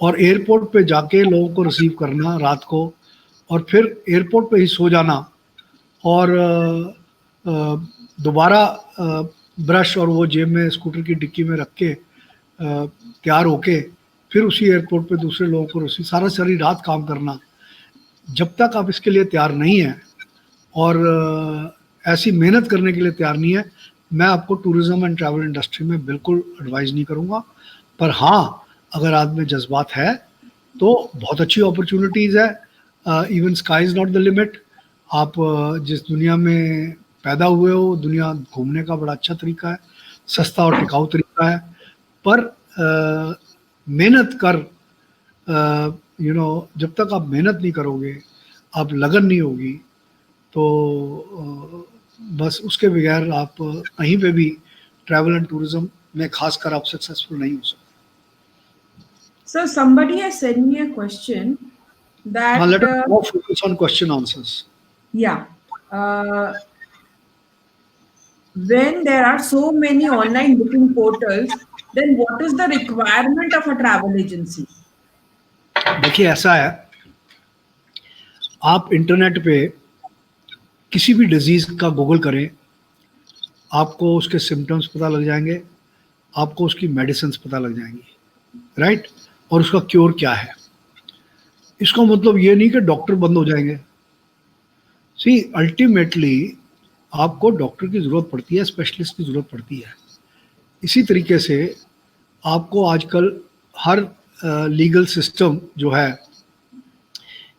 और एयरपोर्ट पे जाके लोगों को रिसीव करना रात को, और फिर एयरपोर्ट पे ही सो जाना, और दोबारा ब्रश और वो जेब में स्कूटर की डिक्की में रख के तैयार होके फिर उसी एयरपोर्ट पे दूसरे लोगों को रिसीव, सारी रात काम करना। जब तक आप इसके लिए तैयार नहीं हैं और ऐसी मेहनत करने के लिए तैयार नहीं है, मैं आपको टूरिज़्म एंड ट्रैवल इंडस्ट्री में बिल्कुल एडवाइस नहीं करूँगा। पर हाँ, अगर आप में जज्बात है तो बहुत अच्छी अपॉर्चुनिटीज़ है। Even sky is not the limit. आप जिस दुनिया में पैदा हुए हो, दुनिया घूमने का बड़ा अच्छा तरीका है, सस्ता और टिकाऊ तरीका है। पर मेहनत कर, जब तक आप मेहनत नहीं करोगे, आप लगन नहीं होगी, तो बस उसके बगैर आप कहीं पे भी ट्रैवल एंड टूरिज्म में खासकर आप सक्सेसफुल नहीं हो सकते। So somebody has sent me a question that let us more focus on question answers. Yeah. When there are so many online booking portals, then what is the requirement of a travel agency? देखिए ऐसा है, आप internet पे किसी भी disease का Google करें, आपको उसके सिम्टम्स पता लग जाएंगे, आपको उसकी मेडिसिन पता लग जाएंगी, राइट, और उसका क्योर क्या है। इसका मतलब ये नहीं कि डॉक्टर बंद हो जाएंगे। सी अल्टीमेटली आपको डॉक्टर की ज़रूरत पड़ती है, स्पेशलिस्ट की ज़रूरत पड़ती है। इसी तरीके से आपको आजकल हर लीगल सिस्टम जो है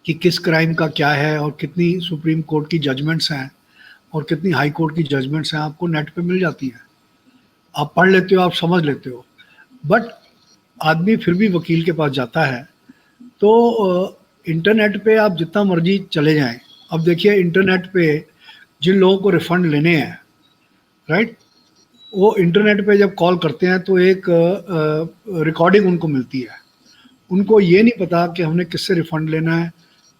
कि किस क्राइम का क्या है और कितनी सुप्रीम कोर्ट की जजमेंट्स हैं और कितनी हाई कोर्ट की जजमेंट्स हैं, आपको नेट पे मिल जाती हैं। आप पढ़ लेते हो, आप समझ लेते हो। बट आदमी फिर भी वकील के पास जाता है। तो इंटरनेट पे आप जितना मर्जी चले जाएं। अब देखिए इंटरनेट पे जिन लोगों को रिफंड लेने हैं, राइट, वो इंटरनेट पे जब कॉल करते हैं तो एक रिकॉर्डिंग उनको मिलती है। उनको ये नहीं पता कि हमने किससे रिफंड लेना है,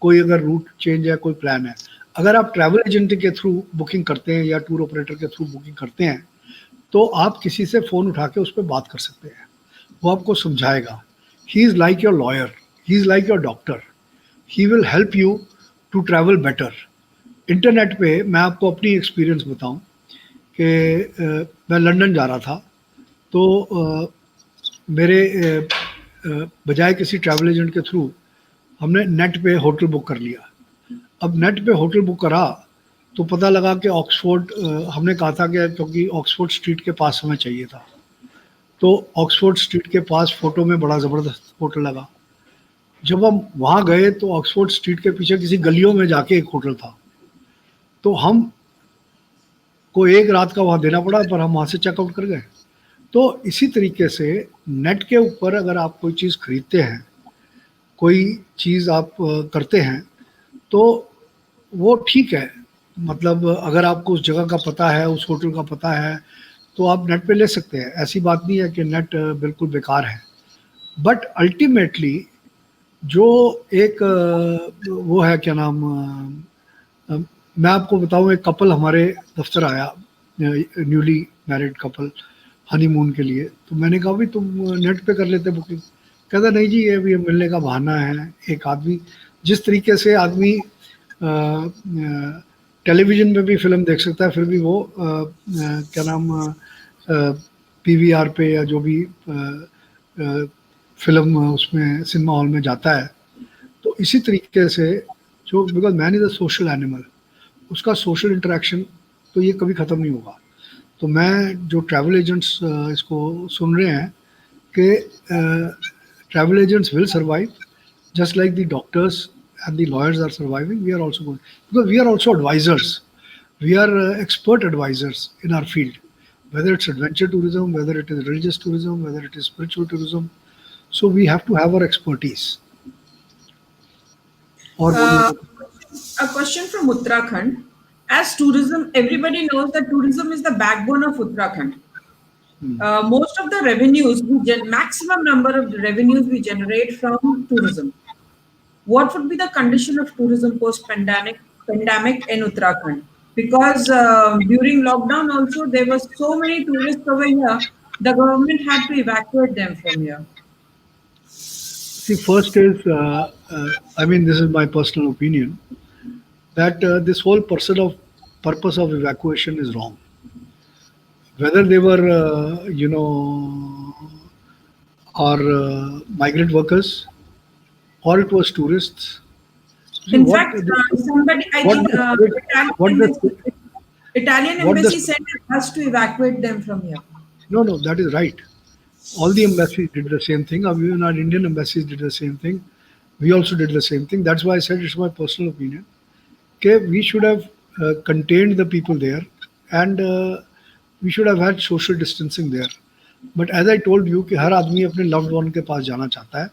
कोई अगर रूट चेंज है, कोई प्लान है। अगर आप ट्रैवल एजेंट के थ्रू बुकिंग करते हैं या टूर ऑपरेटर के थ्रू बुकिंग करते हैं तो आप किसी से फ़ोन उठा के उस पर बात कर सकते हैं। वो आपको समझाएगा। He is like your lawyer, he is like your doctor, he will help you to travel better. Internet पे मैं आपको अपनी एक्सपीरियंस बताऊं कि मैं लंदन जा रहा था। तो मेरे बजाय किसी ट्रैवल एजेंट के थ्रू हमने नेट पे होटल बुक कर लिया। अब नेट पे होटल बुक करा तो पता लगा कि ऑक्सफोर्ड, हमने कहा था कि क्योंकि ऑक्सफोर्ड स्ट्रीट के पास हमें चाहिए था, तो ऑक्सफोर्ड स्ट्रीट के पास फ़ोटो में बड़ा ज़बरदस्त होटल लगा। जब हम वहाँ गए तो ऑक्सफोर्ड स्ट्रीट के पीछे किसी गलियों में जाके एक होटल था। तो हम को एक रात का वहाँ देना पड़ा, पर हम वहाँ से चेकआउट कर गए। तो इसी तरीके से नेट के ऊपर अगर आप कोई चीज़ खरीदते हैं, कोई चीज़ आप करते हैं, तो वो ठीक है। मतलब अगर आपको उस जगह का पता है, उस होटल का पता है, तो आप नेट पे ले सकते हैं। ऐसी बात नहीं है कि नेट बिल्कुल बेकार है। बट अल्टीमेटली जो एक वो है, क्या नाम, मैं आपको बताऊं, एक कपल हमारे दफ्तर आया, न्यूली मैरिड कपल, हनीमून के लिए। तो मैंने कहा भाई तुम नेट पे कर लेते बुकिंग। कहता नहीं जी, ये भी मिलने का बहाना है। एक आदमी, जिस तरीके से आदमी टेलीविज़न में भी फिल्म देख सकता है, फिर भी वो क्या नाम, पीवीआर पे या जो भी फिल्म उसमें सिनेमा हॉल में जाता है। तो इसी तरीके से जो, because man is a social animal, उसका सोशल इंटरेक्शन तो ये कभी ख़त्म नहीं होगा। तो मैं जो ट्रैवल एजेंट्स इसको सुन रहे हैं कि travel agents will survive just like the doctors and the lawyers are surviving. We are also going, because we are also advisors. We are expert advisors in our field, whether it's adventure tourism, whether it is religious tourism, whether it is spiritual tourism. So we have to have our expertise. Or Uh, a question from Uttarakhand. As tourism, everybody knows that tourism is the backbone of Uttarakhand. Most of the revenues, maximum number of the revenues we generate from tourism. What would be the condition of tourism post-pandemic in Uttarakhand? Because during lockdown also, there were so many tourists over here, the government had to evacuate them from here. see, first is, I mean, this is my personal opinion, that this whole purpose of evacuation is wrong. Whether they were, or migrant workers, or it was tourists. See, In fact, somebody, I what think, the, what the, Italian what embassy the, said it has to evacuate them from here. no, that is right. All the embassies did the same thing. Even our Indian embassies did the same thing. We also did the same thing. That's why I said it's my personal opinion. Okay, we should have contained the people there, and we should have had social distancing there. But as I told you कि हर आदमी अपने loved one के पास जाना चाहता है,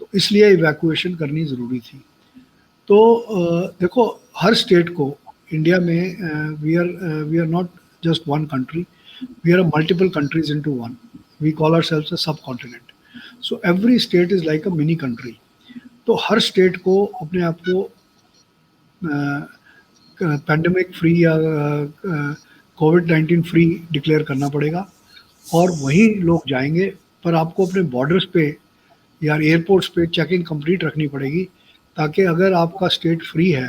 तो इसलिए evacuation करनी ज़रूरी थी। तो देखो, हर स्टेट को इंडिया में, we are not just one country, we are multiple countries into one. We call ourselves a subcontinent. So every state is like a mini country. तो हर स्टेट को अपने आप को पैंडेमिक फ्री या कोविड-19 free declare करना पड़ेगा, और वहीं लोग जाएंगे। पर आपको अपने बॉर्डर्स पे या एयरपोर्ट्स पे चेकिंग कंप्लीट रखनी पड़ेगी, ताकि अगर आपका स्टेट फ्री है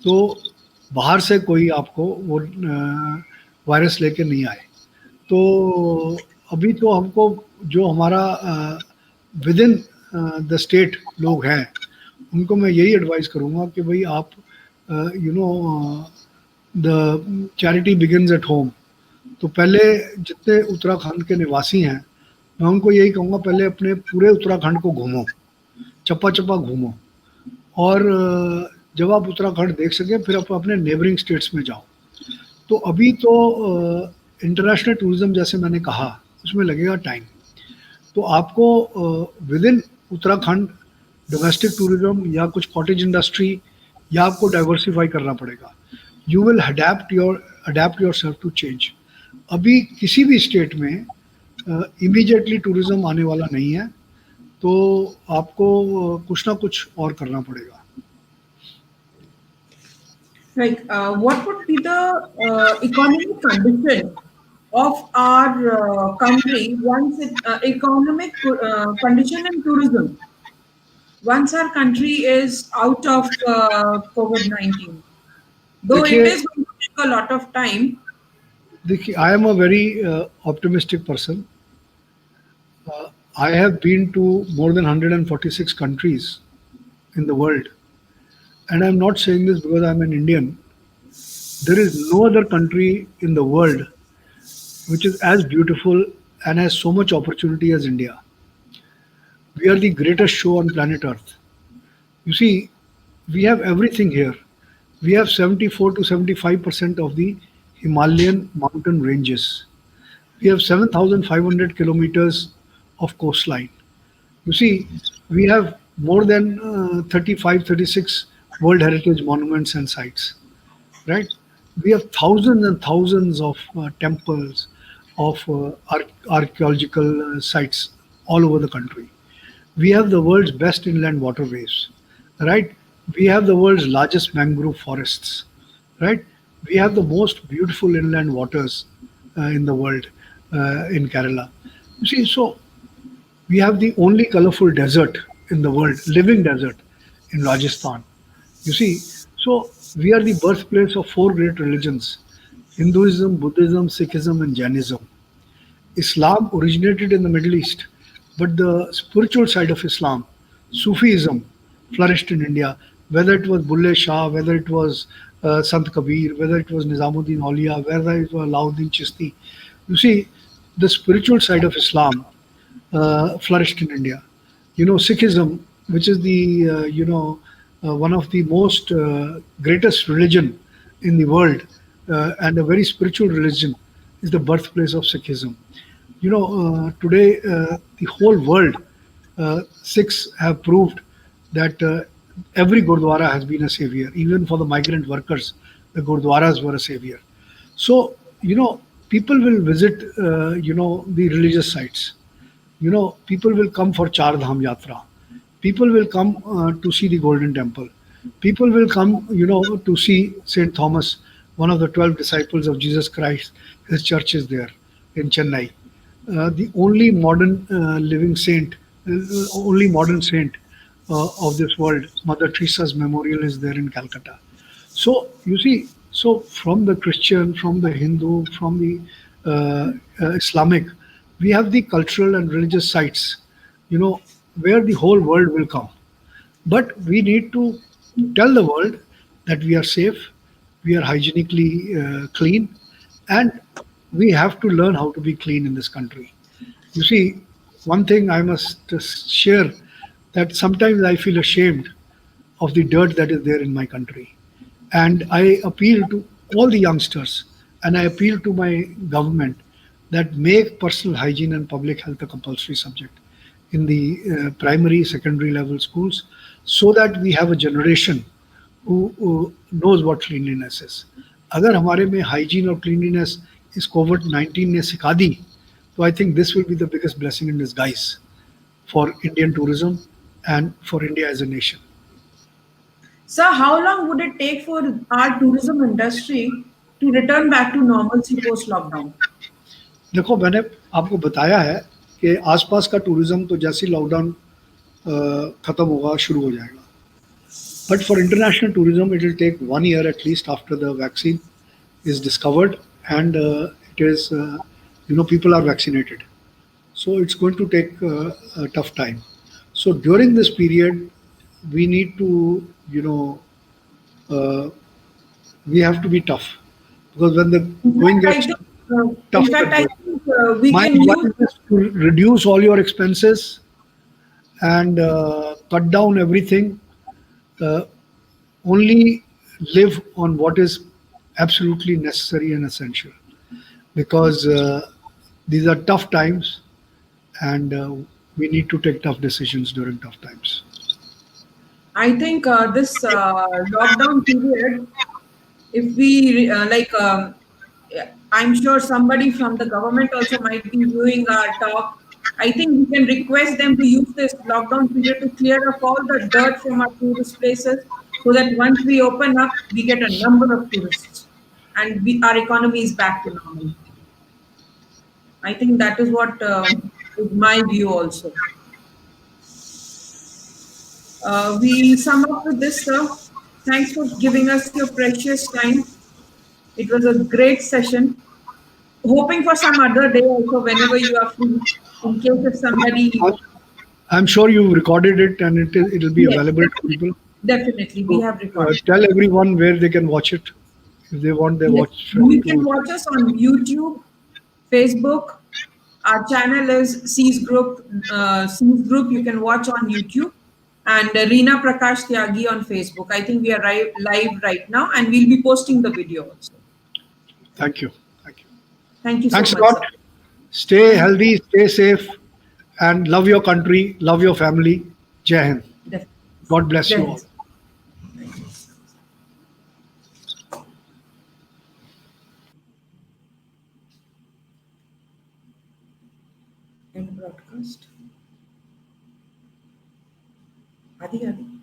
तो बाहर से कोई आपको वो वायरस लेके नहीं आए। तो अभी तो हमको जो हमारा विद इन द स्टेट लोग हैं, उनको मैं यही एडवाइस करूँगा कि भाई आप you know the charity begins at home. तो पहले जितने उत्तराखंड के निवासी हैं, मैं उनको यही कहूँगा, पहले अपने पूरे उत्तराखंड को घूमो, चप्पा चप्पा घूमो, और जब आप उत्तराखंड देख सकें फिर आप अपने नेबरिंग स्टेट्स में जाओ। तो अभी तो इंटरनेशनल टूरिज्म जैसे मैंने कहा उसमें लगेगा टाइम। तो आपको within Uttarakhand domestic tourism या कुछ कॉटेज इंडस्ट्री या आपको डाइवर्सिफाई करना पड़ेगा। You will adapt yourself to change. अभी किसी भी स्टेट में इमीडिएटली टूरिज्म आने वाला नहीं है, तो आपको कुछ ना कुछ और करना पड़ेगा। Like, what would be the economic condition of our country once economic condition and tourism once our country is out of COVID-19? Though it देखिए is going to take a lot of time. देखिए, I am a very optimistic person. I have been to more than 146 countries in the world. And I'm not saying this because I'm an Indian. There is no other country in the world which is as beautiful and has so much opportunity as India. We are the greatest show on planet Earth. You see, we have everything here. We have 74 to 75% of the Himalayan mountain ranges. We have 7,500 kilometers of coastline. You see, we have more than 35, 36 World Heritage monuments and sites, right? We have thousands and thousands of temples, of archaeological sites all over the country. We have the world's best inland waterways, right? We have the world's largest mangrove forests, right? We have the most beautiful inland waters in the world in Kerala. You see, so we have the only colorful desert in the world, living desert in Rajasthan. You see, so we are the birthplace of four great religions: Hinduism, Buddhism, Sikhism, and Jainism. Islam originated in the Middle East, but the spiritual side of Islam, Sufism, flourished in India. Whether it was Bulle Shah, whether it was Sant Kabir, whether it was Nizamuddin Aulia, whether it was Alauddin Chisti. You see, the spiritual side of Islam flourished in India. You know, Sikhism, which is the one of the most greatest religion in the world and a very spiritual religion, is the birthplace of Sikhism. You know, today the whole world, Sikhs have proved that every Gurdwara has been a savior. Even for the migrant workers, the Gurdwaras were a savior. So, you know, people will visit, the religious sites. You know, people will come for Char Dham Yatra. People will come to see the Golden Temple. People will come, to see Saint Thomas, one of the 12 disciples of Jesus Christ. His church is there in Chennai. The only modern living saint, only modern saint of this world, Mother Teresa's memorial is there in Calcutta. So you see, so from the Christian, from the Hindu, from the Islamic, we have the cultural and religious sites, where the whole world will come. But we need to tell the world that we are safe, we are hygienically clean, and we have to learn how to be clean in this country. You see, one thing I must share, that sometimes I feel ashamed of the dirt that is there in my country. And I appeal to all the youngsters and I appeal to my government that make personal hygiene and public health a compulsory subject in the primary, secondary level schools, so that we have a generation who knows what cleanliness is. अगर हमारे में hygiene और cleanliness इस COVID-19 ने सिखा दी, तो I think this will be the biggest blessing in disguise for Indian tourism and for India as a nation. Sir, how long would it take for our tourism industry to return back to normalcy post lockdown? देखो, मैंने आपको बताया है कि आसपास का tourism तो जैसे ही लॉकडाउन खत्म होगा शुरू हो जाएगा. But for international tourism, it will take 1 year at least after the vaccine is discovered and it is, people are vaccinated. So it's going to take a tough time. So during this period, we need to, uh, we have to be tough, because when the In going fact, I gets think, tough, in tough fact, get I going. think we My can use. advice is to reduce all your expenses and cut down everything. Uh, Only live on what is absolutely necessary and essential, because these are tough times, and we need to take tough decisions during tough times. I think this lockdown period, if we yeah, I'm sure somebody from the government also might be viewing our talk. I think we can request them to use this lockdown period to clear up all the dirt from our tourist places, so that once we open up, we get a number of tourists and our economy is back to normal. I think that is what is my view also. We sum up with this, sir. Thanks for giving us your precious time. It was a great session. Hoping for some other day also, whenever you are free, in case if somebody. I'm sure you recorded it, and it'll be Yes, available to people. definitely. We So have recorded. tell everyone where they can watch it. If they want, they Yes, watch you can to. watch us on YouTube, Facebook. Our channel is C's Group. C's Group. You can watch on YouTube, and Reena Prakash Tyagi on Facebook. I think we are live right now, and we'll be posting the video also. Thank you. Thank you. Thank you so Thanks a much, lot. sir. Stay healthy, stay safe, and love your country, love your family. Jai Hind. Definitely. God bless you all. Definitely. End broadcast. Adi, Adi.